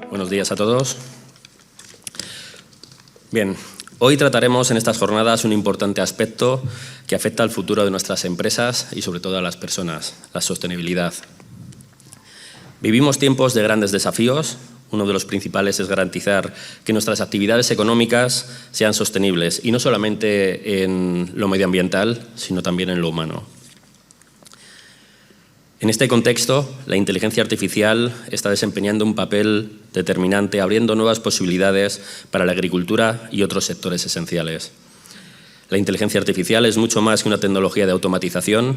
Buenos días a todos. Bien, hoy trataremos en estas jornadas un importante aspecto que afecta al futuro de nuestras empresas y sobre todo a las personas, la sostenibilidad. Vivimos tiempos de grandes desafíos. Uno de los principales es garantizar que nuestras actividades económicas sean sostenibles, y no solamente en lo medioambiental, sino también en lo humano. En este contexto, la inteligencia artificial está desempeñando un papel determinante, abriendo nuevas posibilidades para la agricultura y otros sectores esenciales. La inteligencia artificial es mucho más que una tecnología de automatización.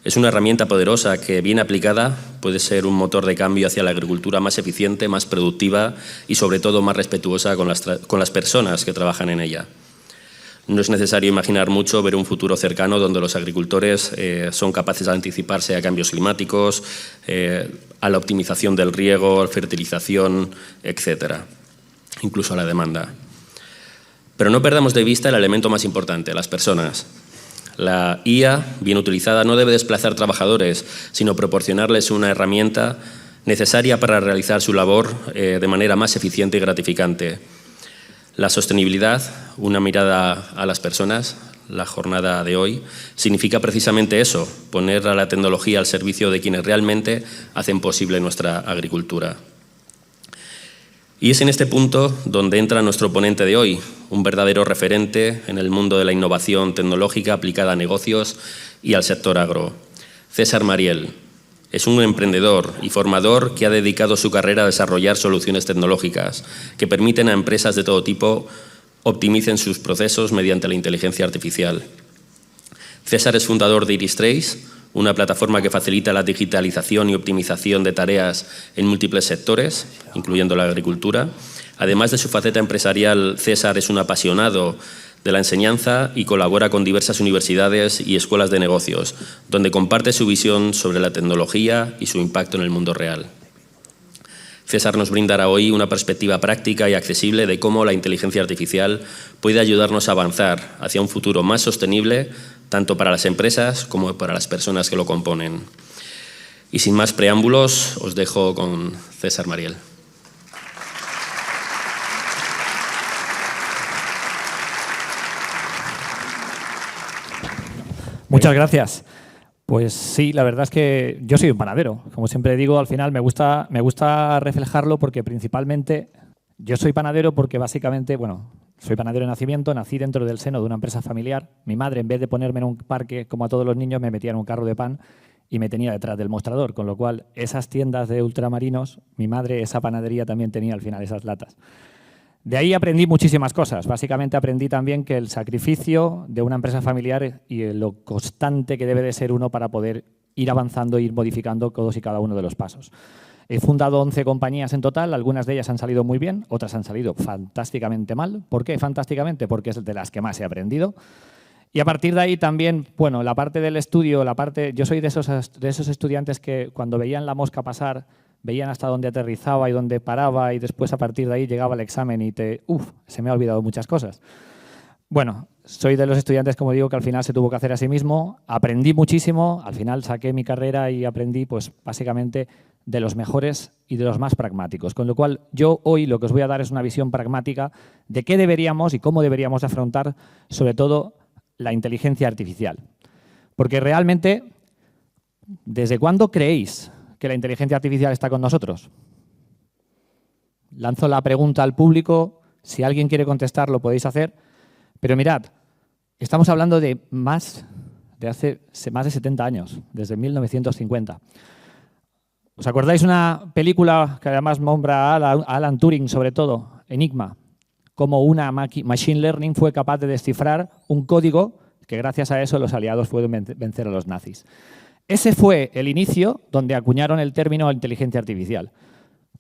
Es una herramienta poderosa que, bien aplicada, puede ser un motor de cambio hacia la agricultura más eficiente, más productiva y, sobre todo, más respetuosa con las personas que trabajan en ella. No es necesario imaginar mucho ver un futuro cercano donde los agricultores son capaces de anticiparse a cambios climáticos, a la optimización del riego, fertilización, etcétera, incluso a la demanda. Pero no perdamos de vista el elemento más importante, las personas. La IA, bien utilizada, no debe desplazar trabajadores, sino proporcionarles una herramienta necesaria para realizar su labor de manera más eficiente y gratificante. La sostenibilidad, una mirada a las personas, la jornada de hoy, significa precisamente eso, poner a la tecnología al servicio de quienes realmente hacen posible nuestra agricultura. Y es en este punto donde entra nuestro ponente de hoy, un verdadero referente en el mundo de la innovación tecnológica aplicada a negocios y al sector agro. César Mariel es un emprendedor y formador que ha dedicado su carrera a desarrollar soluciones tecnológicas que permiten a empresas de todo tipo optimicen sus procesos mediante la inteligencia artificial. César es fundador de IrisTrace, una plataforma que facilita la digitalización y optimización de tareas en múltiples sectores, incluyendo la agricultura. Además de su faceta empresarial, César es un apasionado de la enseñanza y colabora con diversas universidades y escuelas de negocios, donde comparte su visión sobre la tecnología y su impacto en el mundo real. César nos brindará hoy una perspectiva práctica y accesible de cómo la inteligencia artificial puede ayudarnos a avanzar hacia un futuro más sostenible, tanto para las empresas como para las personas que lo componen. Y sin más preámbulos, os dejo con César Mariel. Muchas gracias. Pues sí, la verdad es que yo soy un panadero. Como siempre digo, al final me gusta reflejarlo porque principalmente yo soy panadero porque básicamente, bueno, soy panadero de nacimiento, nací dentro del seno de una empresa familiar. Mi madre, en vez de ponerme en un parque como a todos los niños, me metía en un carro de pan y me tenía detrás del mostrador, con lo cual esas tiendas de ultramarinos, mi madre, esa panadería también tenía al final esas latas. De ahí aprendí muchísimas cosas. Básicamente aprendí también que el sacrificio de una empresa familiar y lo constante que debe de ser uno para poder ir avanzando e ir modificando todos y cada uno de los pasos. He fundado 11 compañías en total, algunas de ellas han salido muy bien, otras han salido fantásticamente mal. ¿Por qué fantásticamente? Porque es de las que más he aprendido. Y a partir de ahí también, bueno, la parte del estudio, yo soy de esos estudiantes que cuando veían la mosca pasar, veían hasta dónde aterrizaba y dónde paraba y después a partir de ahí llegaba el examen y se me ha olvidado muchas cosas. Bueno, soy de los estudiantes, como digo, que al final se tuvo que hacer a sí mismo. Aprendí muchísimo, al final saqué mi carrera y aprendí pues básicamente de los mejores y de los más pragmáticos. Con lo cual yo hoy lo que os voy a dar es una visión pragmática de qué deberíamos y cómo deberíamos afrontar sobre todo la inteligencia artificial. Porque realmente, ¿desde cuándo creéis que la inteligencia artificial está con nosotros? Lanzo la pregunta al público, si alguien quiere contestar lo podéis hacer, pero mirad, estamos hablando de hace más de 70 años, desde 1950. ¿Os acordáis una película que además nombra a Alan Turing, sobre todo, Enigma? Cómo una machine learning fue capaz de descifrar un código que gracias a eso los aliados pueden vencer a los nazis. Ese fue el inicio donde acuñaron el término inteligencia artificial.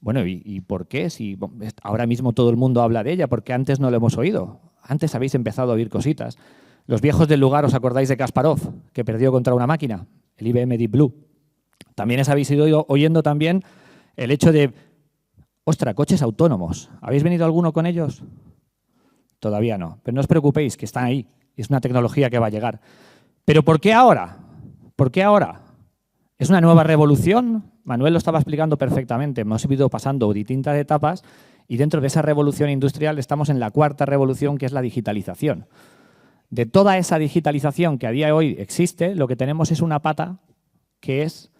Bueno, ¿y por qué? Si ahora mismo todo el mundo habla de ella, porque antes no lo hemos oído. Antes habéis empezado a oír cositas. Los viejos del lugar, ¿os acordáis de Kasparov, que perdió contra una máquina? El IBM Deep Blue. También habéis ido oyendo también el hecho de, ostras, coches autónomos. ¿Habéis venido alguno con ellos? Todavía no. Pero no os preocupéis, que están ahí. Es una tecnología que va a llegar. ¿Pero por qué ahora? ¿Por qué ahora? Es una nueva revolución. Manuel lo estaba explicando perfectamente. Hemos ido pasando distintas etapas y dentro de esa revolución industrial estamos en la cuarta revolución, que es la digitalización. De toda esa digitalización que a día de hoy existe, lo que tenemos es una pata que es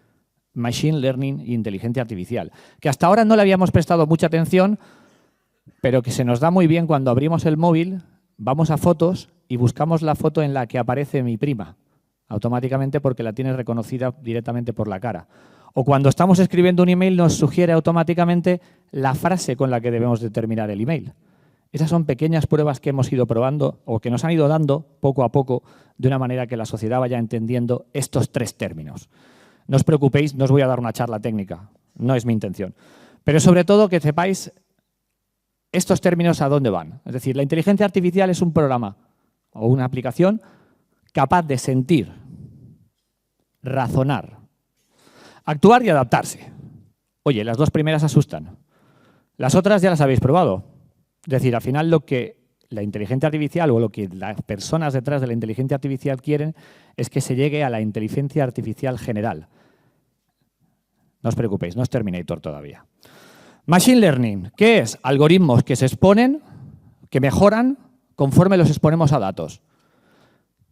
Machine Learning e inteligencia artificial, que hasta ahora no le habíamos prestado mucha atención, pero que se nos da muy bien cuando abrimos el móvil, vamos a fotos y buscamos la foto en la que aparece mi prima, automáticamente porque la tienes reconocida directamente por la cara. O cuando estamos escribiendo un email nos sugiere automáticamente la frase con la que debemos de terminar el email. Esas son pequeñas pruebas que hemos ido probando o que nos han ido dando poco a poco de una manera que la sociedad vaya entendiendo estos tres términos. No os preocupéis, no os voy a dar una charla técnica, no es mi intención. Pero sobre todo que sepáis estos términos a dónde van. Es decir, la inteligencia artificial es un programa o una aplicación capaz de sentir, razonar, actuar y adaptarse. Oye, las dos primeras asustan. Las otras ya las habéis probado. Es decir, al final lo que la inteligencia artificial o lo que las personas detrás de la inteligencia artificial quieren es que se llegue a la inteligencia artificial general. No os preocupéis, no es Terminator todavía. Machine Learning, ¿qué es? Algoritmos que se exponen, que mejoran conforme los exponemos a datos.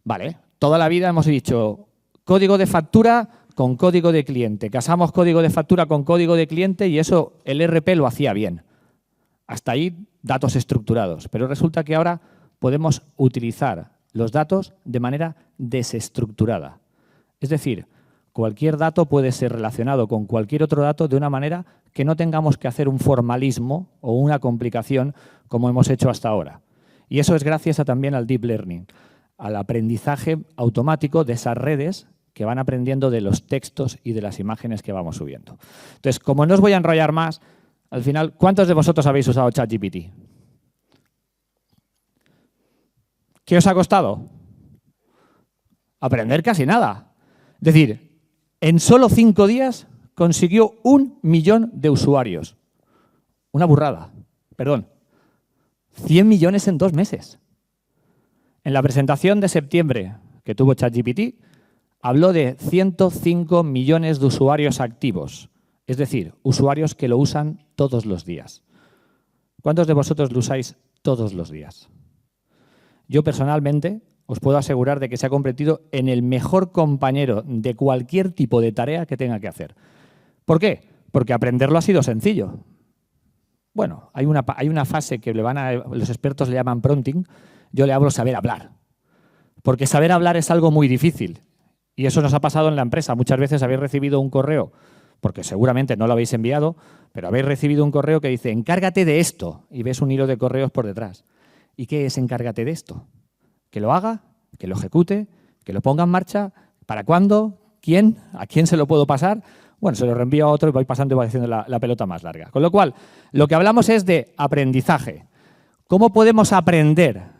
Vale, toda la vida hemos dicho código de factura con código de cliente. Casamos código de factura con código de cliente y eso el ERP lo hacía bien. Hasta ahí datos estructurados. Pero resulta que ahora podemos utilizar los datos de manera desestructurada. Es decir, cualquier dato puede ser relacionado con cualquier otro dato de una manera que no tengamos que hacer un formalismo o una complicación como hemos hecho hasta ahora. Y eso es gracias también al Deep Learning, al aprendizaje automático de esas redes que van aprendiendo de los textos y de las imágenes que vamos subiendo. Entonces, como no os voy a enrollar más, al final, ¿cuántos de vosotros habéis usado ChatGPT? ¿Qué os ha costado? Aprender casi nada. Es decir, en solo 5 días consiguió 1 millón de usuarios. Una burrada. Perdón. 100 millones en 2 meses. En la presentación de septiembre que tuvo ChatGPT, habló de 105 millones de usuarios activos. Es decir, usuarios que lo usan todos los días. ¿Cuántos de vosotros lo usáis todos los días? Yo personalmente os puedo asegurar de que se ha convertido en el mejor compañero de cualquier tipo de tarea que tenga que hacer. ¿Por qué? Porque aprenderlo ha sido sencillo. Bueno, hay una fase que los expertos le llaman prompting, yo le hablo saber hablar. Porque saber hablar es algo muy difícil. Y eso nos ha pasado en la empresa. Muchas veces habéis recibido un correo, porque seguramente no lo habéis enviado, pero habéis recibido un correo que dice encárgate de esto y ves un hilo de correos por detrás. ¿Y qué es encárgate de esto? ¿Que lo haga? ¿Que lo ejecute? ¿Que lo ponga en marcha? ¿Para cuándo? ¿Quién? ¿A quién se lo puedo pasar? Bueno, se lo reenvío a otro y voy pasando y voy haciendo la pelota más larga. Con lo cual, lo que hablamos es de aprendizaje. ¿Cómo podemos aprender?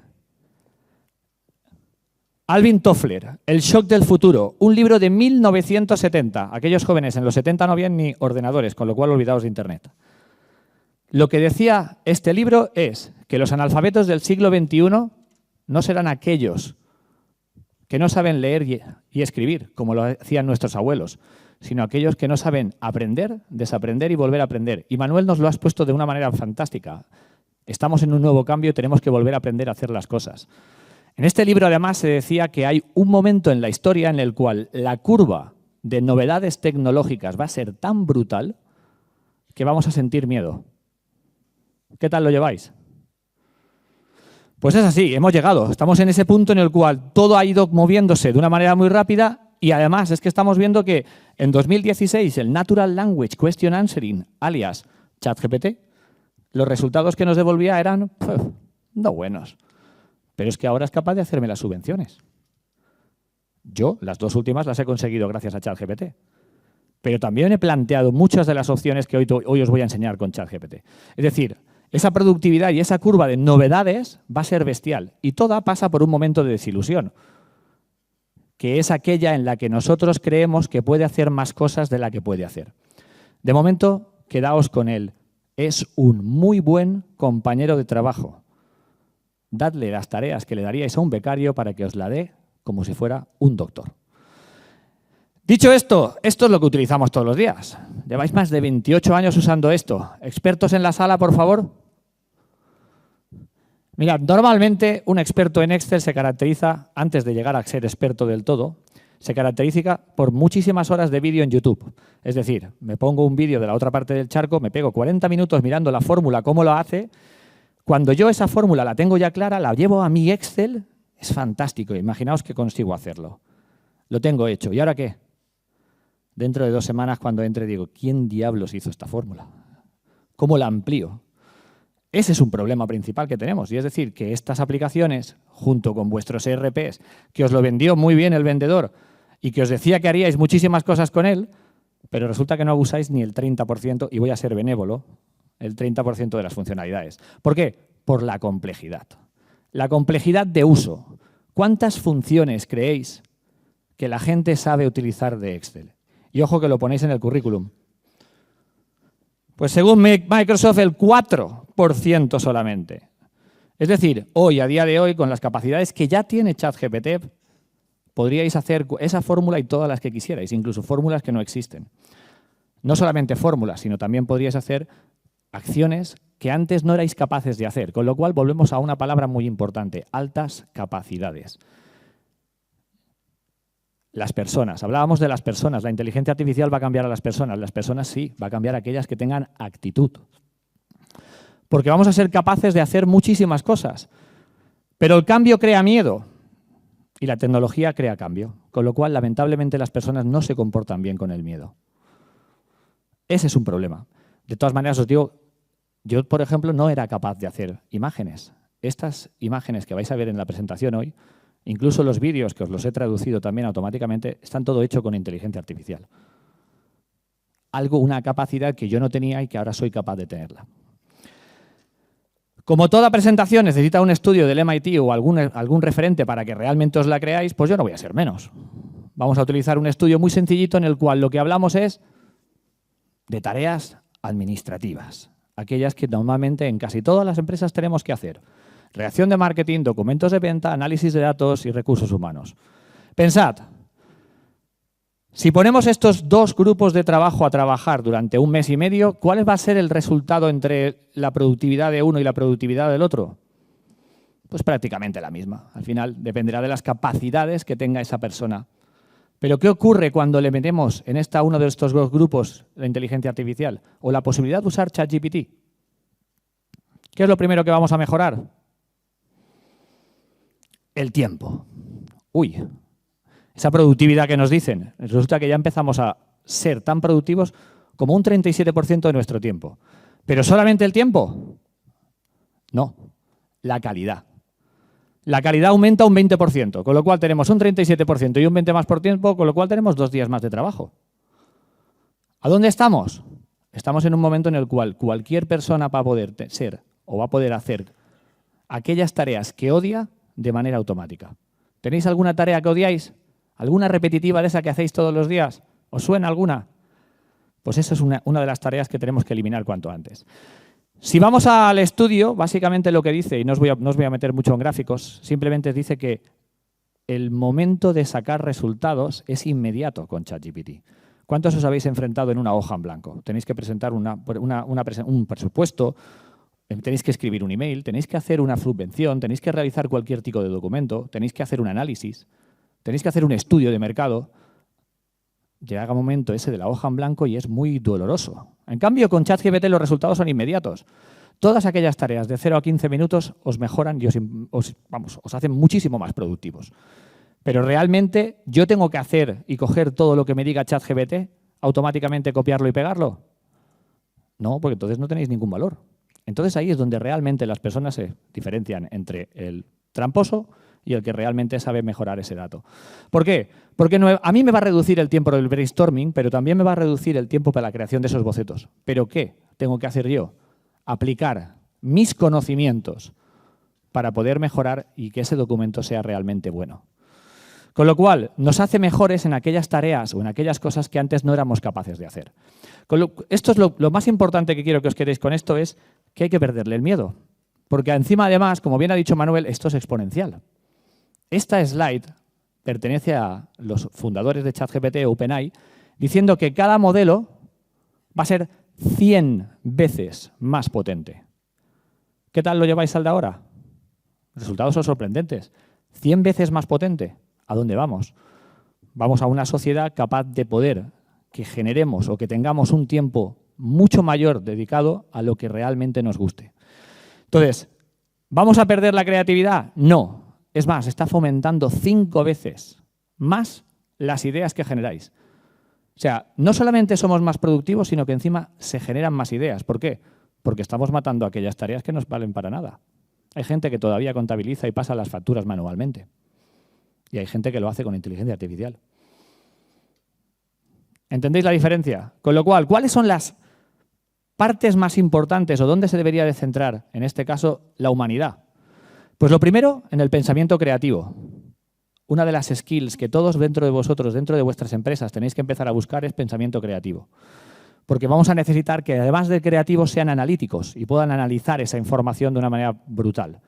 Alvin Toffler, El shock del futuro, un libro de 1970. Aquellos jóvenes en los 70 no habían ni ordenadores, con lo cual olvidaos de Internet. Lo que decía este libro es que los analfabetos del siglo XXI no serán aquellos que no saben leer y escribir, como lo hacían nuestros abuelos, sino aquellos que no saben aprender, desaprender y volver a aprender. Y Manuel nos lo ha expuesto de una manera fantástica. Estamos en un nuevo cambio y tenemos que volver a aprender a hacer las cosas. En este libro, además, se decía que hay un momento en la historia en el cual la curva de novedades tecnológicas va a ser tan brutal que vamos a sentir miedo. ¿Qué tal lo lleváis? Pues es así, hemos llegado. Estamos en ese punto en el cual todo ha ido moviéndose de una manera muy rápida y además es que estamos viendo que en 2016 el Natural Language Question Answering, alias ChatGPT, los resultados que nos devolvía eran no buenos. Pero es que ahora es capaz de hacerme las subvenciones. Yo, las 2 últimas las he conseguido gracias a ChatGPT. Pero también he planteado muchas de las opciones que hoy os voy a enseñar con ChatGPT. Es decir, esa productividad y esa curva de novedades va a ser bestial. Y toda pasa por un momento de desilusión, que es aquella en la que nosotros creemos que puede hacer más cosas de la que puede hacer. De momento, quedaos con él. Es un muy buen compañero de trabajo. Dadle las tareas que le daríais a un becario para que os la dé como si fuera un doctor. Dicho esto, esto es lo que utilizamos todos los días. Lleváis más de 28 años usando esto. ¿Expertos en la sala, por favor? Mirad, normalmente un experto en Excel se caracteriza, antes de llegar a ser experto del todo, se caracteriza por muchísimas horas de vídeo en YouTube. Es decir, me pongo un vídeo de la otra parte del charco, me pego 40 minutos mirando la fórmula, cómo lo hace. Cuando yo esa fórmula la tengo ya clara, la llevo a mi Excel, es fantástico. Imaginaos que consigo hacerlo. Lo tengo hecho. ¿Y ahora qué? Dentro de 2 semanas, cuando entre, digo, ¿quién diablos hizo esta fórmula? ¿Cómo la amplío? Ese es un problema principal que tenemos. Y es decir, que estas aplicaciones, junto con vuestros ERPs, que os lo vendió muy bien el vendedor y que os decía que haríais muchísimas cosas con él, pero resulta que no abusáis ni el 30%, y voy a ser benévolo, el 30% de las funcionalidades. ¿Por qué? Por la complejidad. La complejidad de uso. ¿Cuántas funciones creéis que la gente sabe utilizar de Excel? Y ojo que lo ponéis en el currículum. Pues según Microsoft, el 4% solamente. Es decir, hoy, a día de hoy, con las capacidades que ya tiene ChatGPT, podríais hacer esa fórmula y todas las que quisierais, incluso fórmulas que no existen. No solamente fórmulas, sino también podríais hacer acciones que antes no erais capaces de hacer, con lo cual volvemos a una palabra muy importante, altas capacidades. Las personas, hablábamos de las personas, la inteligencia artificial va a cambiar a las personas sí, va a cambiar a aquellas que tengan actitud. Porque vamos a ser capaces de hacer muchísimas cosas, pero el cambio crea miedo y la tecnología crea cambio, con lo cual lamentablemente las personas no se comportan bien con el miedo. Ese es un problema. De todas maneras os digo, yo por ejemplo no era capaz de hacer imágenes. Estas imágenes que vais a ver en la presentación hoy, incluso los vídeos que os los he traducido también automáticamente, están todo hecho con inteligencia artificial. Una capacidad que yo no tenía y que ahora soy capaz de tenerla. Como toda presentación necesita un estudio del MIT o algún referente para que realmente os la creáis, pues yo no voy a ser menos. Vamos a utilizar un estudio muy sencillito en el cual lo que hablamos es de tareas administrativas, aquellas que normalmente en casi todas las empresas tenemos que hacer. Reacción de marketing, documentos de venta, análisis de datos y recursos humanos. Pensad, si ponemos estos 2 grupos de trabajo a trabajar durante 1 mes y medio, ¿cuál va a ser el resultado entre la productividad de uno y la productividad del otro? Pues prácticamente la misma. Al final dependerá de las capacidades que tenga esa persona. Pero ¿qué ocurre cuando le metemos en uno de estos 2 grupos la inteligencia artificial o la posibilidad de usar ChatGPT? ¿Qué es lo primero que vamos a mejorar? El tiempo. Uy, esa productividad que nos dicen, resulta que ya empezamos a ser tan productivos como un 37% de nuestro tiempo. ¿Pero solamente el tiempo? No, la calidad. La calidad aumenta un 20%, con lo cual tenemos un 37% y un 20% más por tiempo, con lo cual tenemos 2 días más de trabajo. ¿A dónde estamos? Estamos en un momento en el cual cualquier persona va a poder ser o va a poder hacer aquellas tareas que odia de manera automática. ¿Tenéis alguna tarea que odiáis? ¿Alguna repetitiva de esa que hacéis todos los días? ¿Os suena alguna? Pues esa es una de las tareas que tenemos que eliminar cuanto antes. Si vamos al estudio, básicamente lo que dice, y no os voy a meter mucho en gráficos, simplemente dice que el momento de sacar resultados es inmediato con ChatGPT. ¿Cuántos os habéis enfrentado en una hoja en blanco? Tenéis que presentar un presupuesto, tenéis que escribir un email, tenéis que hacer una subvención, tenéis que realizar cualquier tipo de documento, tenéis que hacer un análisis, tenéis que hacer un estudio de mercado. Llega un momento ese de la hoja en blanco y es muy doloroso. En cambio, con ChatGPT los resultados son inmediatos. Todas aquellas tareas de 0 a 15 minutos os mejoran y os hacen muchísimo más productivos. Pero realmente, ¿yo tengo que hacer y coger todo lo que me diga ChatGPT, automáticamente copiarlo y pegarlo? No, porque entonces no tenéis ningún valor. Entonces ahí es donde realmente las personas se diferencian entre el tramposo y el que realmente sabe mejorar ese dato. ¿Por qué? Porque a mí me va a reducir el tiempo del brainstorming, pero también me va a reducir el tiempo para la creación de esos bocetos. ¿Pero qué tengo que hacer yo? Aplicar mis conocimientos para poder mejorar y que ese documento sea realmente bueno. Con lo cual, nos hace mejores en aquellas tareas o en aquellas cosas que antes no éramos capaces de hacer. Esto es lo más importante que quiero que os quedéis con esto, es que hay que perderle el miedo. Porque encima, además, como bien ha dicho Manuel, esto es exponencial. Esta slide, pertenece a los fundadores de ChatGPT, OpenAI, diciendo que cada modelo va a ser 100 veces más potente. ¿Qué tal lo lleváis al de ahora? Los resultados son sorprendentes. 100 veces más potente. ¿A dónde vamos? Vamos a una sociedad capaz de poder que generemos o que tengamos un tiempo mucho mayor dedicado a lo que realmente nos guste. Entonces, ¿vamos a perder la creatividad? No. Es más, está fomentando 5 veces más las ideas que generáis. O sea, no solamente somos más productivos, sino que encima se generan más ideas. ¿Por qué? Porque estamos matando aquellas tareas que no nos valen para nada. Hay gente que todavía contabiliza y pasa las facturas manualmente. Y hay gente que lo hace con inteligencia artificial. ¿Entendéis la diferencia? Con lo cual, ¿cuáles son las partes más importantes o dónde se debería de centrar, en este caso, la humanidad? Pues lo primero, en el pensamiento creativo. Una de las skills que todos dentro de vosotros, dentro de vuestras empresas, tenéis que empezar a buscar es pensamiento creativo. Porque vamos a necesitar que, además de creativos, sean analíticos y puedan analizar esa información de una manera brutal.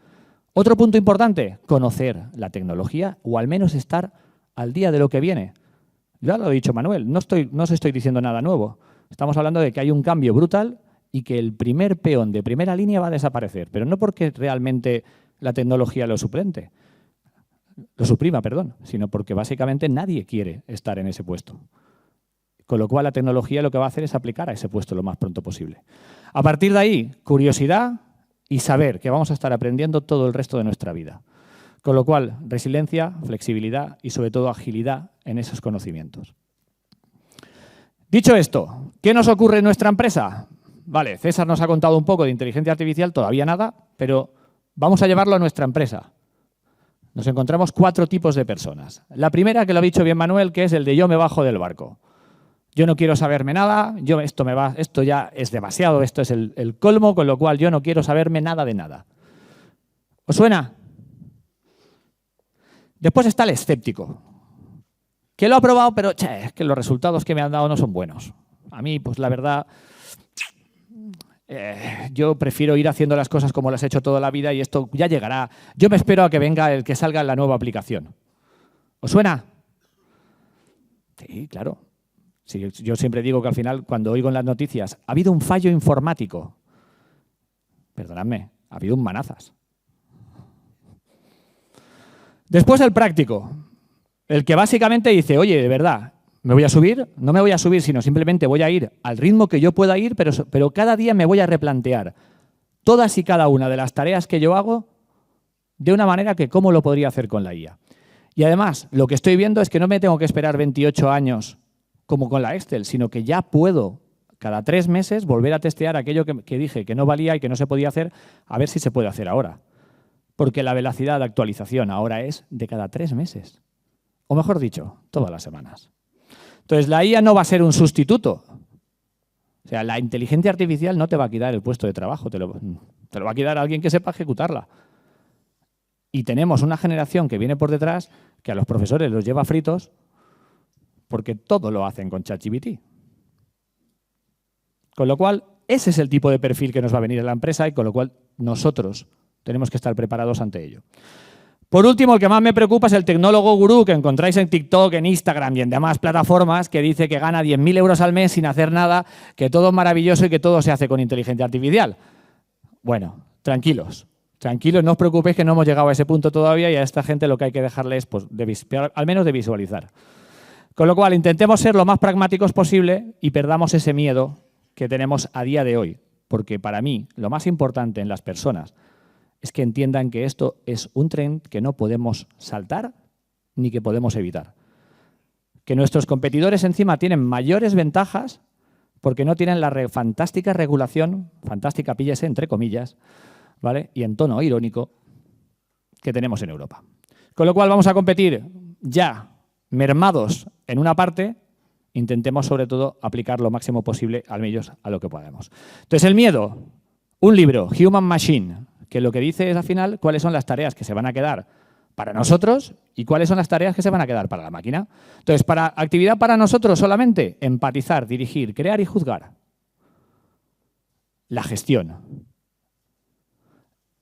Otro punto importante, conocer la tecnología o al menos estar al día de lo que viene. Ya lo ha dicho Manuel, no os estoy diciendo nada nuevo. Estamos hablando de que hay un cambio brutal y que el primer peón de primera línea va a desaparecer, pero no porque realmente la tecnología lo suprima, sino porque básicamente nadie quiere estar en ese puesto. Con lo cual la tecnología lo que va a hacer es aplicar a ese puesto lo más pronto posible. A partir de ahí, curiosidad y saber que vamos a estar aprendiendo todo el resto de nuestra vida. Con lo cual, resiliencia, flexibilidad y sobre todo agilidad en esos conocimientos. Dicho esto, ¿qué nos ocurre en nuestra empresa? Vale, César nos ha contado un poco de inteligencia artificial, todavía nada, pero vamos a llevarlo a nuestra empresa. Nos encontramos 4 tipos de personas. La primera, que lo ha dicho bien Manuel, que es el de yo me bajo del barco. Yo no quiero saberme nada, esto ya es demasiado, esto es el colmo, con lo cual yo no quiero saberme nada de nada. ¿Os suena? Después está el escéptico, que lo ha probado, pero es que los resultados que me han dado no son buenos. A mí, pues la verdad, yo prefiero ir haciendo las cosas como las he hecho toda la vida y esto ya llegará. Yo me espero a que venga el que salga en la nueva aplicación. ¿Os suena? Sí, claro. Sí, yo siempre digo que al final, cuando oigo en las noticias, ha habido un fallo informático. Perdonadme, ha habido un manazas. Después el práctico, el que básicamente dice, oye, de verdad, ¿me voy a subir? No me voy a subir, sino simplemente voy a ir al ritmo que yo pueda ir, pero cada día me voy a replantear todas y cada una de las tareas que yo hago de una manera que cómo lo podría hacer con la IA. Y además, lo que estoy viendo es que no me tengo que esperar 28 años como con la Excel, sino que ya puedo cada 3 meses volver a testear aquello que dije que no valía y que no se podía hacer, a ver si se puede hacer ahora. Porque la velocidad de actualización ahora es de cada 3 meses. O mejor dicho, todas las semanas. Entonces, la IA no va a ser un sustituto. O sea, la inteligencia artificial no te va a quitar el puesto de trabajo, te lo va a quitar alguien que sepa ejecutarla. Y tenemos una generación que viene por detrás que a los profesores los lleva fritos porque todo lo hacen con ChatGPT. Con lo cual, ese es el tipo de perfil que nos va a venir en la empresa y con lo cual nosotros tenemos que estar preparados ante ello. Por último, el que más me preocupa es el tecnólogo gurú que encontráis en TikTok, en Instagram y en demás plataformas que dice que gana 10.000 euros al mes sin hacer nada, que todo es maravilloso y que todo se hace con inteligencia artificial. Bueno, tranquilos. Tranquilos, no os preocupéis que no hemos llegado a ese punto todavía y a esta gente lo que hay que dejarles, pues, al menos de visualizar. Con lo cual, intentemos ser lo más pragmáticos posible y perdamos ese miedo que tenemos a día de hoy. Porque para mí, lo más importante en las personas es que entiendan que esto es un tren que no podemos saltar ni que podemos evitar. Que nuestros competidores encima tienen mayores ventajas porque no tienen la fantástica regulación, fantástica, píllese, entre comillas, ¿vale? Y en tono irónico, que tenemos en Europa. Con lo cual vamos a competir ya mermados en una parte, intentemos sobre todo aplicar lo máximo posible al menos a lo que podamos. Entonces el miedo, un libro, Human Machine, que lo que dice es al final cuáles son las tareas que se van a quedar para nosotros y cuáles son las tareas que se van a quedar para la máquina. Entonces, actividad para nosotros solamente, empatizar, dirigir, crear y juzgar. La gestión.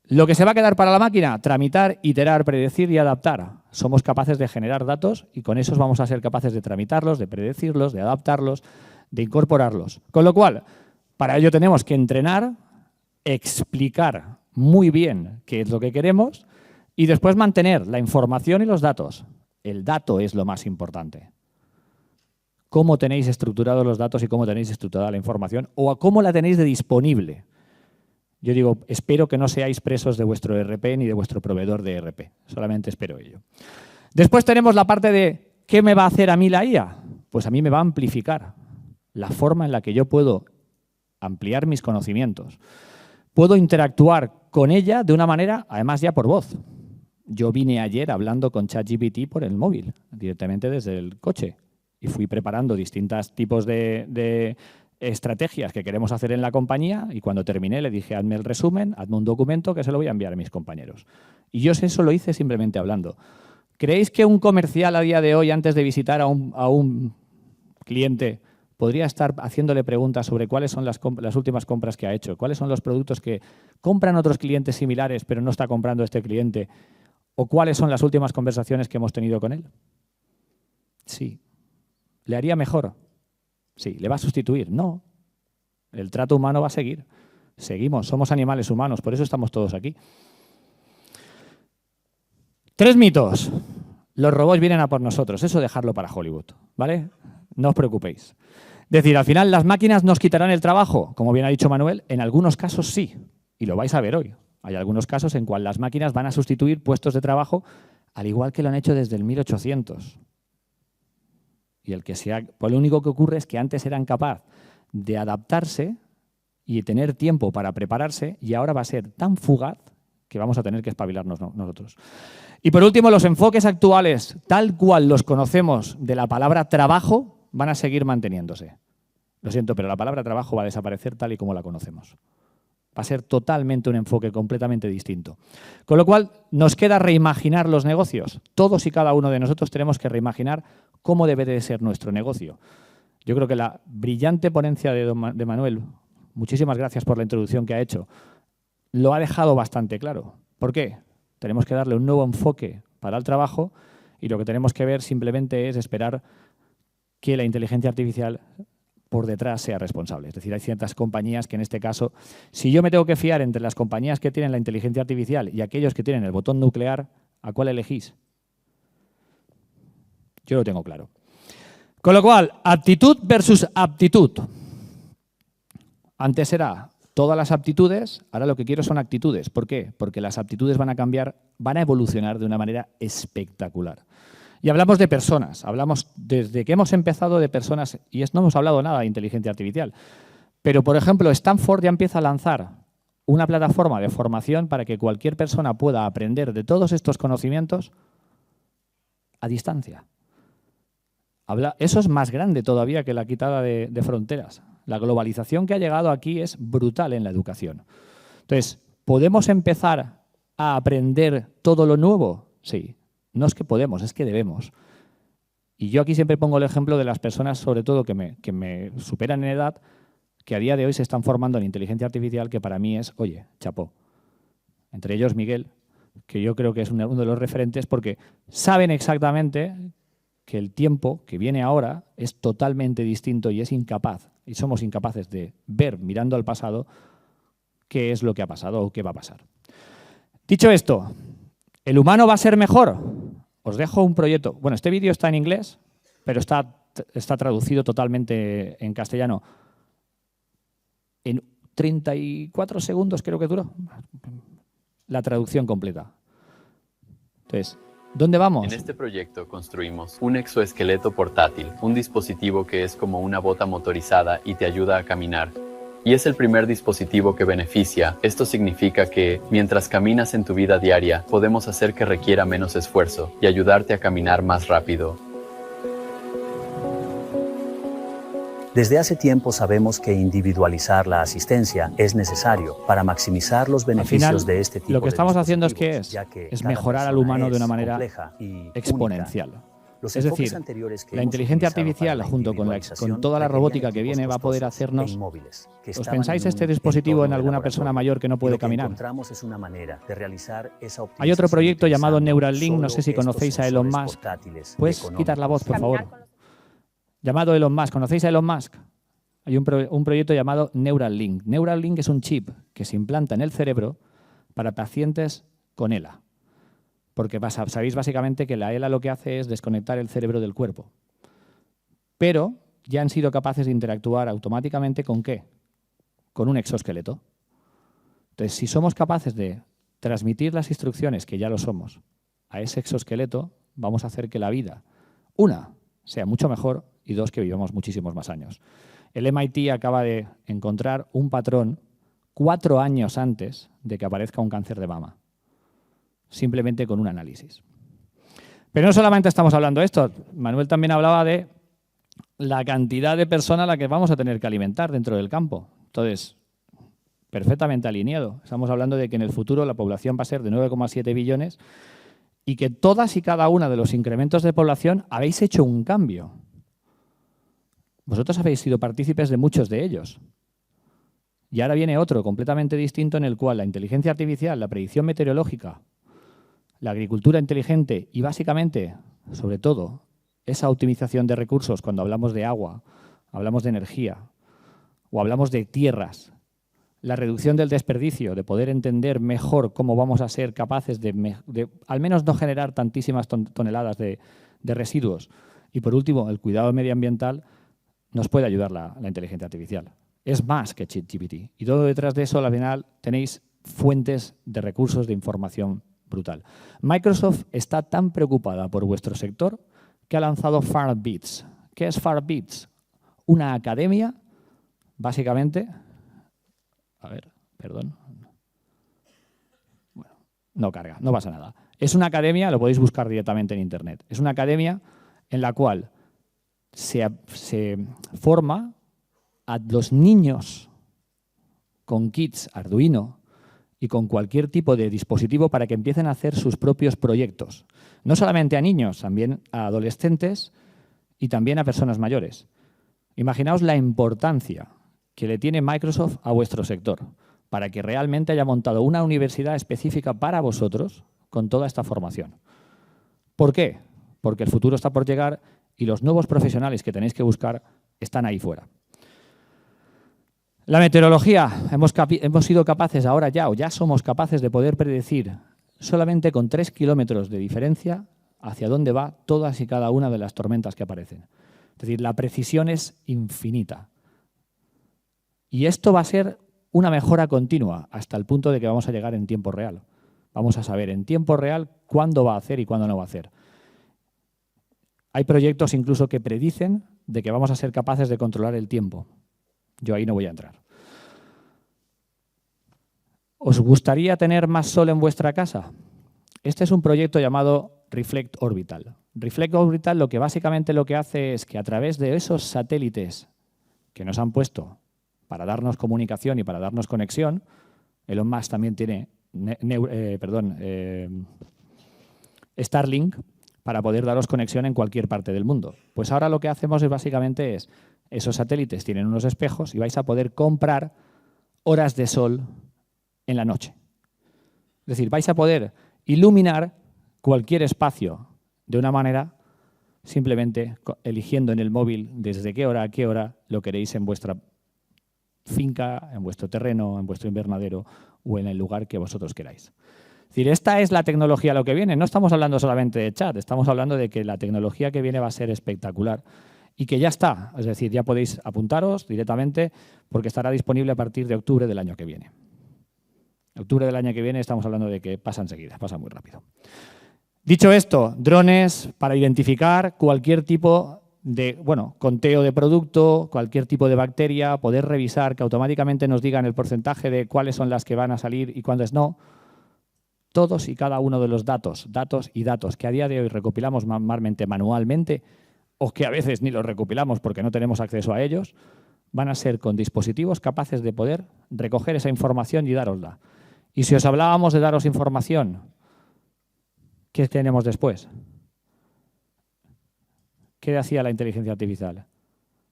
Lo que se va a quedar para la máquina, tramitar, iterar, predecir y adaptar. Somos capaces de generar datos y con esos vamos a ser capaces de tramitarlos, de predecirlos, de adaptarlos, de incorporarlos. Con lo cual, para ello tenemos que entrenar, explicar muy bien qué es lo que queremos y después mantener la información y los datos. El dato es lo más importante. Cómo tenéis estructurados los datos y cómo tenéis estructurada la información o a cómo la tenéis de disponible. Yo digo, espero que no seáis presos de vuestro ERP ni de vuestro proveedor de ERP. Solamente espero ello. Después tenemos la parte de ¿qué me va a hacer a mí la IA? Pues a mí me va a amplificar la forma en la que yo puedo ampliar mis conocimientos. Puedo interactuar con ella de una manera, además ya por voz. Yo vine ayer hablando con ChatGPT por el móvil, directamente desde el coche, y fui preparando distintos tipos de estrategias que queremos hacer en la compañía y cuando terminé le dije, hazme el resumen, hazme un documento que se lo voy a enviar a mis compañeros. Y yo eso lo hice simplemente hablando. ¿Creéis que un comercial a día de hoy, antes de visitar a un cliente, podría estar haciéndole preguntas sobre cuáles son las últimas compras que ha hecho, cuáles son los productos que compran otros clientes similares pero no está comprando este cliente, o cuáles son las últimas conversaciones que hemos tenido con él? Sí. ¿Le haría mejor? Sí. ¿Le va a sustituir? No. El trato humano va a seguir. Seguimos, somos animales humanos, por eso estamos todos aquí. 3 mitos. Los robots vienen a por nosotros. Eso dejarlo para Hollywood, ¿vale? No os preocupéis. Es decir, al final las máquinas nos quitarán el trabajo, como bien ha dicho Manuel, en algunos casos sí, y lo vais a ver hoy. Hay algunos casos en cuales las máquinas van a sustituir puestos de trabajo, al igual que lo han hecho desde el 1800. Y pues lo único que ocurre es que antes eran capaces de adaptarse y tener tiempo para prepararse, y ahora va a ser tan fugaz que vamos a tener que espabilarnos nosotros. Y por último, los enfoques actuales, tal cual los conocemos de la palabra trabajo, van a seguir manteniéndose. Lo siento, pero la palabra trabajo va a desaparecer tal y como la conocemos. Va a ser totalmente un enfoque completamente distinto. Con lo cual, nos queda reimaginar los negocios. Todos y cada uno de nosotros tenemos que reimaginar cómo debe de ser nuestro negocio. Yo creo que la brillante ponencia de Manuel, muchísimas gracias por la introducción que ha hecho, lo ha dejado bastante claro. ¿Por qué? Tenemos que darle un nuevo enfoque para el trabajo y lo que tenemos que ver simplemente es esperar que la inteligencia artificial por detrás sea responsable. Es decir, hay ciertas compañías que en este caso, si yo me tengo que fiar entre las compañías que tienen la inteligencia artificial y aquellos que tienen el botón nuclear, ¿a cuál elegís? Yo lo tengo claro. Con lo cual, actitud versus aptitud. Antes era todas las aptitudes, ahora lo que quiero son actitudes. ¿Por qué? Porque las aptitudes van a cambiar, van a evolucionar de una manera espectacular. Y hablamos de personas, hablamos desde que hemos empezado de personas, y no hemos hablado nada de inteligencia artificial. Pero, por ejemplo, Stanford ya empieza a lanzar una plataforma de formación para que cualquier persona pueda aprender de todos estos conocimientos a distancia. Eso es más grande todavía que la quitada de fronteras. La globalización que ha llegado aquí es brutal en la educación. Entonces, ¿podemos empezar a aprender todo lo nuevo? Sí. No es que podemos, es que debemos. Y yo aquí siempre pongo el ejemplo de las personas, sobre todo que me superan en edad, que a día de hoy se están formando en inteligencia artificial, que para mí es, oye, chapó. Entre ellos Miguel, que yo creo que es uno de los referentes, porque saben exactamente que el tiempo que viene ahora es totalmente distinto y es incapaz, y somos incapaces de ver, mirando al pasado, qué es lo que ha pasado o qué va a pasar. Dicho esto, ¿el humano va a ser mejor? Os dejo un proyecto. Bueno, este vídeo está en inglés, pero está traducido totalmente en castellano. En 34 segundos creo que duró la traducción completa. Entonces, ¿dónde vamos? En este proyecto construimos un exoesqueleto portátil, un dispositivo que es como una bota motorizada y te ayuda a caminar. Y es el primer dispositivo que beneficia. Esto significa que, mientras caminas en tu vida diaria, podemos hacer que requiera menos esfuerzo y ayudarte a caminar más rápido. Desde hace tiempo sabemos que individualizar la asistencia es necesario para maximizar los beneficios de este tipo de lo que estamos haciendo es dispositivos, mejorar al humano de una manera exponencial. Los Es enfoques decir, anteriores que la hemos inteligencia utilizado artificial, para la junto con individualización, toda la requerían robótica que equipos viene, va a poder costosos e hacernos... inmóviles, que ¿Os estaban pensáis en este un dispositivo en entorno de alguna persona laboratorio. mayor que no Y puede lo que caminar? encontramos es una manera de realizar esa optimización Hay otro proyecto llamado utilizando Neuralink, no sé si solo conocéis estos a Elon sensores Musk. portátiles y ¿Puedes quitar la voz, por económicos. favor? Llamado Elon Musk. ¿Conocéis a Elon Musk? Hay un proyecto llamado Neuralink. Neuralink es un chip que se implanta en el cerebro para pacientes con ELA. Porque sabéis básicamente que la ELA lo que hace es desconectar el cerebro del cuerpo. Pero ya han sido capaces de interactuar automáticamente ¿con qué? Con un exoesqueleto. Entonces, si somos capaces de transmitir las instrucciones, que ya lo somos, a ese exoesqueleto, vamos a hacer que la vida, una, sea mucho mejor y dos, que vivamos muchísimos más años. El MIT acaba de encontrar un patrón 4 años antes de que aparezca un cáncer de mama, simplemente con un análisis. Pero no solamente estamos hablando de esto, Manuel también hablaba de la cantidad de personas a la que vamos a tener que alimentar dentro del campo. Entonces, perfectamente alineado. Estamos hablando de que en el futuro la población va a ser de 9,7 billones y que todas y cada una de los incrementos de población habéis hecho un cambio. Vosotros habéis sido partícipes de muchos de ellos. Y ahora viene otro completamente distinto en el cual la inteligencia artificial, la predicción meteorológica, la agricultura inteligente y básicamente, sobre todo, esa optimización de recursos cuando hablamos de agua, hablamos de energía o hablamos de tierras, la reducción del desperdicio, de poder entender mejor cómo vamos a ser capaces de al menos no generar tantísimas toneladas de residuos. Y por último, el cuidado medioambiental, nos puede ayudar la inteligencia artificial. Es más que ChatGPT. Y todo detrás de eso, al final, tenéis fuentes de recursos de información brutal. Microsoft está tan preocupada por vuestro sector que ha lanzado FarmBeats. ¿Qué es FarmBeats? Una academia, básicamente... A ver, perdón. Bueno, no carga, no pasa nada. Es una academia, lo podéis buscar directamente en Internet. Es una academia en la cual se forma a los niños con kits Arduino y con cualquier tipo de dispositivo para que empiecen a hacer sus propios proyectos. No solamente a niños, también a adolescentes y también a personas mayores. Imaginaos la importancia que le tiene Microsoft a vuestro sector para que realmente haya montado una universidad específica para vosotros con toda esta formación. ¿Por qué? Porque el futuro está por llegar y los nuevos profesionales que tenéis que buscar están ahí fuera. La meteorología, hemos sido capaces ahora ya, o ya somos capaces de poder predecir solamente con 3 kilómetros de diferencia hacia dónde va todas y cada una de las tormentas que aparecen. Es decir, la precisión es infinita. Y esto va a ser una mejora continua hasta el punto de que vamos a llegar en tiempo real. Vamos a saber en tiempo real cuándo va a hacer y cuándo no va a hacer. Hay proyectos incluso que predicen de que vamos a ser capaces de controlar el tiempo. Yo ahí no voy a entrar. ¿Os gustaría tener más sol en vuestra casa? Este es un proyecto llamado Reflect Orbital. Reflect Orbital básicamente lo que hace es que a través de esos satélites que nos han puesto para darnos comunicación y para darnos conexión, Elon Musk también tiene Starlink para poder daros conexión en cualquier parte del mundo. Pues ahora lo que hacemos básicamente es, esos satélites tienen unos espejos y vais a poder comprar horas de sol en la noche. Es decir, vais a poder iluminar cualquier espacio de una manera simplemente eligiendo en el móvil desde qué hora a qué hora lo queréis en vuestra finca, en vuestro terreno, en vuestro invernadero o en el lugar que vosotros queráis. Es decir, esta es la tecnología lo que viene. No estamos hablando solamente de chat, estamos hablando de que la tecnología que viene va a ser espectacular y que ya está. Es decir, ya podéis apuntaros directamente porque estará disponible a partir de octubre del año que viene. Octubre del año que viene estamos hablando de que pasa enseguida, pasa muy rápido. Dicho esto, drones para identificar cualquier tipo de, conteo de producto, cualquier tipo de bacteria, poder revisar que automáticamente nos digan el porcentaje de cuáles son las que van a salir y cuáles no. Todos y cada uno de los datos que a día de hoy recopilamos manualmente o que a veces ni los recopilamos porque no tenemos acceso a ellos, van a ser con dispositivos capaces de poder recoger esa información y darosla. Y si os hablábamos de daros información, ¿qué tenemos después? ¿qué hacía la inteligencia artificial?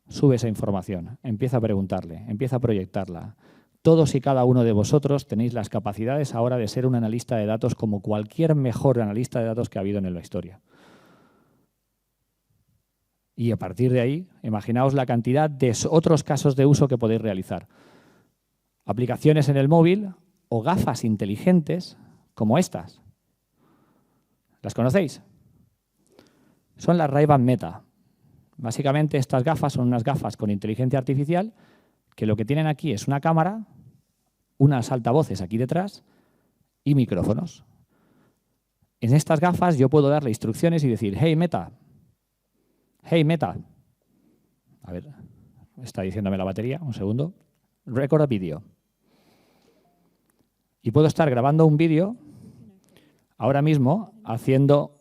Sube esa información, empieza a preguntarle, empieza a proyectarla. Todos y cada uno de vosotros tenéis las capacidades ahora de ser un analista de datos como cualquier mejor analista de datos que ha habido en la historia. Y a partir de ahí, imaginaos la cantidad de otros casos de uso que podéis realizar. Aplicaciones en el móvil o gafas inteligentes como estas. ¿Las conocéis? Son las Ray-Ban Meta. Básicamente estas gafas son unas gafas con inteligencia artificial que lo que tienen aquí es una cámara, unas altavoces aquí detrás y micrófonos. En estas gafas yo puedo darle instrucciones y decir, hey Meta, a ver, está diciéndome la batería, un segundo, record a video. Y puedo estar grabando un vídeo ahora mismo haciendo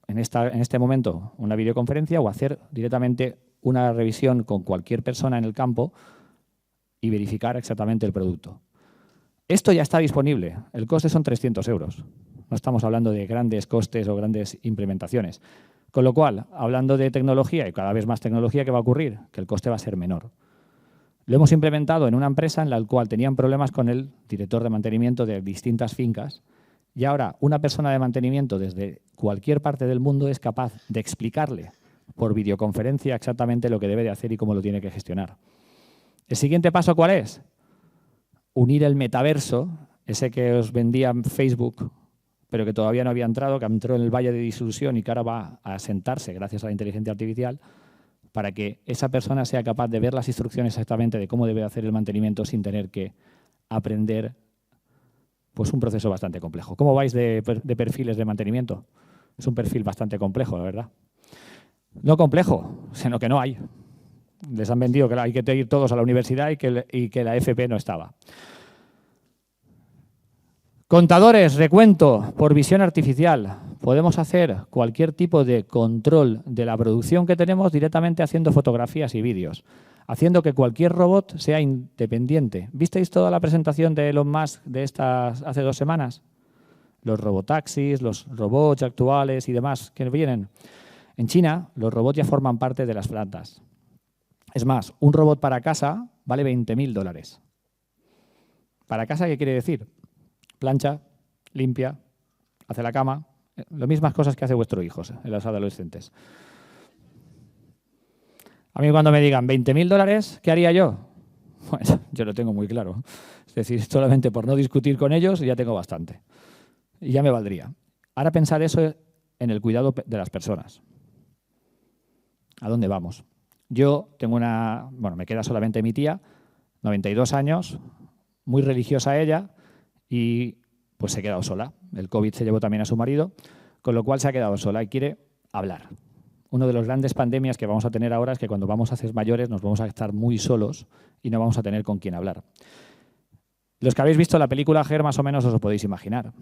en este momento una videoconferencia o hacer directamente una revisión con cualquier persona en el campo y verificar exactamente el producto. Esto ya está disponible. El coste son 300 euros. No estamos hablando de grandes costes o grandes implementaciones. Con lo cual, hablando de tecnología y cada vez más tecnología, ¿qué va a ocurrir? Que el coste va a ser menor. Lo hemos implementado en una empresa en la cual tenían problemas con el director de mantenimiento de distintas fincas y ahora una persona de mantenimiento desde cualquier parte del mundo es capaz de explicarle por videoconferencia exactamente lo que debe de hacer y cómo lo tiene que gestionar. ¿El siguiente paso cuál es? Unir el metaverso, ese que os vendía Facebook, pero que todavía no había entrado, que entró en el valle de disolución y que ahora va a asentarse gracias a la inteligencia artificial, para que esa persona sea capaz de ver las instrucciones exactamente de cómo debe hacer el mantenimiento sin tener que aprender pues un proceso bastante complejo. ¿Cómo vais de perfiles de mantenimiento? Es un perfil bastante complejo, la verdad. No complejo, sino que no hay. Les han vendido que hay que ir todos a la universidad y que la FP no estaba. Contadores, recuento por visión artificial. Podemos hacer cualquier tipo de control de la producción que tenemos directamente haciendo fotografías y vídeos, haciendo que cualquier robot sea independiente. ¿Visteis toda la presentación de Elon Musk de estas hace 2 semanas? Los robotaxis, los robots actuales y demás que vienen. En China, los robots ya forman parte de las plantas. Es más, un robot para casa vale $20.000. ¿Para casa qué quiere decir? Plancha, limpia, hace la cama, las mismas cosas que hace vuestro hijo en los adolescentes. A mí cuando me digan $20.000, ¿qué haría yo? Bueno, yo lo tengo muy claro. Es decir, solamente por no discutir con ellos ya tengo bastante. Y ya me valdría. Ahora pensar eso en el cuidado de las personas. ¿A dónde vamos? Yo tengo me queda solamente mi tía, 92 años, muy religiosa ella, y pues se ha quedado sola. El COVID se llevó también a su marido, con lo cual se ha quedado sola y quiere hablar. Una de las grandes pandemias que vamos a tener ahora es que cuando vamos a ser mayores nos vamos a estar muy solos y no vamos a tener con quién hablar. Los que habéis visto la película Her más o menos os lo podéis imaginar.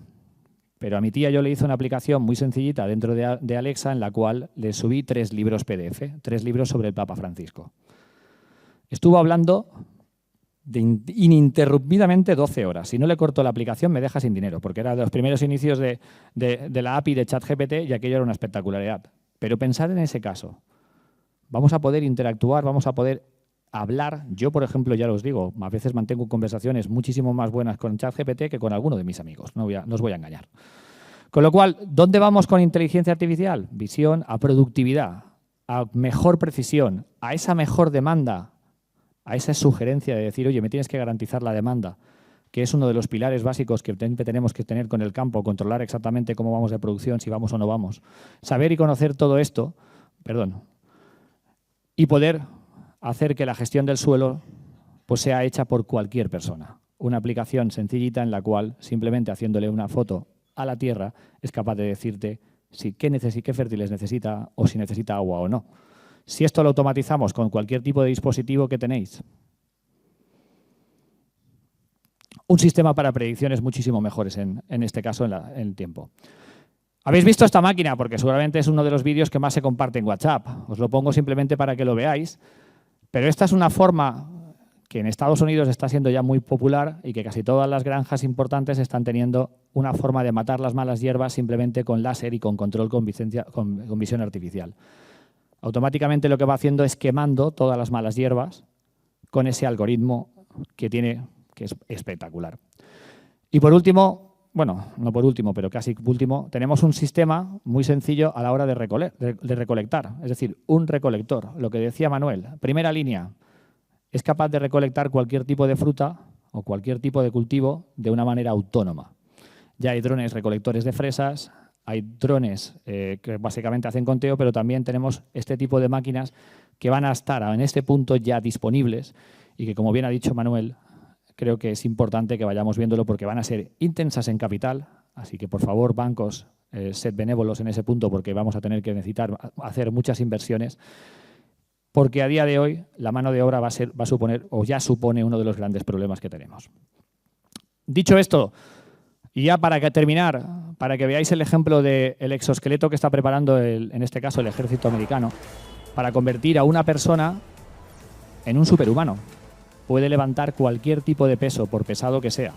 Pero a mi tía yo le hice una aplicación muy sencillita dentro de Alexa en la cual le subí 3 libros PDF, 3 libros sobre el Papa Francisco. Estuvo hablando ininterrumpidamente 12 horas. Si no le corto la aplicación me deja sin dinero, porque era de los primeros inicios de la API de ChatGPT y aquello era una espectacularidad. Pero pensad en ese caso. Vamos a poder interactuar, vamos a poder hablar. Yo, por ejemplo, ya os digo, a veces mantengo conversaciones muchísimo más buenas con ChatGPT que con alguno de mis amigos. No os voy a engañar. Con lo cual, ¿dónde vamos con inteligencia artificial? Visión a productividad, a mejor precisión, a esa mejor demanda, a esa sugerencia de decir, oye, me tienes que garantizar la demanda, que es uno de los pilares básicos que tenemos que tener con el campo, controlar exactamente cómo vamos de producción, si vamos o no vamos. Saber y conocer todo esto, y poder hacer que la gestión del suelo pues sea hecha por cualquier persona. Una aplicación sencillita en la cual, simplemente haciéndole una foto a la tierra, es capaz de decirte qué fértiles necesita o si necesita agua o no. Si esto lo automatizamos con cualquier tipo de dispositivo que tenéis, un sistema para predicciones muchísimo mejores en este caso en el tiempo. ¿Habéis visto esta máquina? Porque seguramente es uno de los vídeos que más se comparte en WhatsApp. Os lo pongo simplemente para que lo veáis. Pero esta es una forma que en Estados Unidos está siendo ya muy popular y que casi todas las granjas importantes están teniendo una forma de matar las malas hierbas simplemente con láser y con control con visión artificial. Automáticamente lo que va haciendo es quemando todas las malas hierbas con ese algoritmo que tiene, que es espectacular. Y por último, bueno, no por último, pero casi último, tenemos un sistema muy sencillo a la hora de recolectar, es decir, un recolector. Lo que decía Manuel, primera línea, es capaz de recolectar cualquier tipo de fruta o cualquier tipo de cultivo de una manera autónoma. Ya hay drones recolectores de fresas, hay drones que básicamente hacen conteo, pero también tenemos este tipo de máquinas que van a estar en este punto ya disponibles y que, como bien ha dicho Manuel, creo que es importante que vayamos viéndolo porque van a ser intensas en capital, así que por favor, bancos, sed benévolos en ese punto porque vamos a tener que necesitar hacer muchas inversiones, porque a día de hoy la mano de obra va a suponer, o ya supone, uno de los grandes problemas que tenemos. Dicho esto, y ya para terminar, para que veáis el ejemplo del exoesqueleto que está preparando, en este caso, el ejército americano, para convertir a una persona en un superhumano. Puede levantar cualquier tipo de peso, por pesado que sea.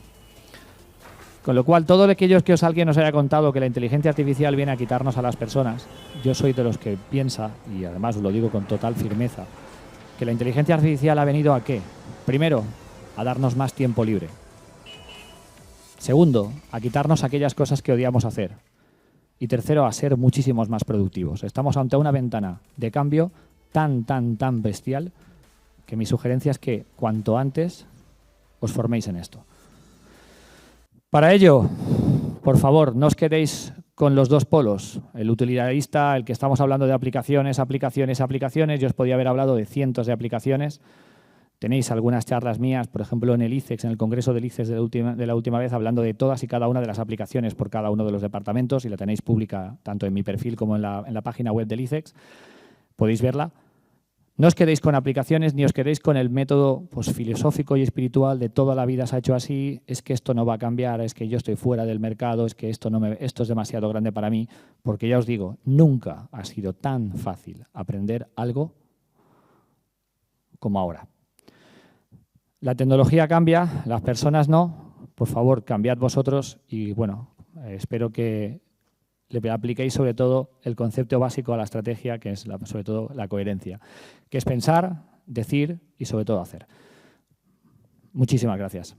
Con lo cual, todo aquellos que alguien os haya contado que la inteligencia artificial viene a quitarnos a las personas, yo soy de los que piensa, y además os lo digo con total firmeza, que la inteligencia artificial ha venido ¿a qué? Primero, a darnos más tiempo libre. Segundo, a quitarnos aquellas cosas que odiamos hacer. Y tercero, a ser muchísimos más productivos. Estamos ante una ventana de cambio tan bestial que mi sugerencia es que cuanto antes os forméis en esto. Para ello, por favor, no os quedéis con los dos polos. El utilitarista, el que estamos hablando de aplicaciones. Yo os podía haber hablado de cientos de aplicaciones. Tenéis algunas charlas mías, por ejemplo, en el ICEX, en el Congreso del ICEX de la última vez, hablando de todas y cada una de las aplicaciones por cada uno de los departamentos, y la tenéis pública tanto en mi perfil como en la página web del ICEX. Podéis verla. No os quedéis con aplicaciones ni os quedéis con el método filosófico y espiritual de toda la vida se ha hecho así, es que esto no va a cambiar, es que yo estoy fuera del mercado, es que esto es demasiado grande para mí, porque ya os digo, nunca ha sido tan fácil aprender algo como ahora. La tecnología cambia, las personas no. Por favor, cambiad vosotros y, bueno, espero que le apliquéis sobre todo el concepto básico a la estrategia, que es sobre todo la coherencia, que es pensar, decir y sobre todo hacer. Muchísimas gracias.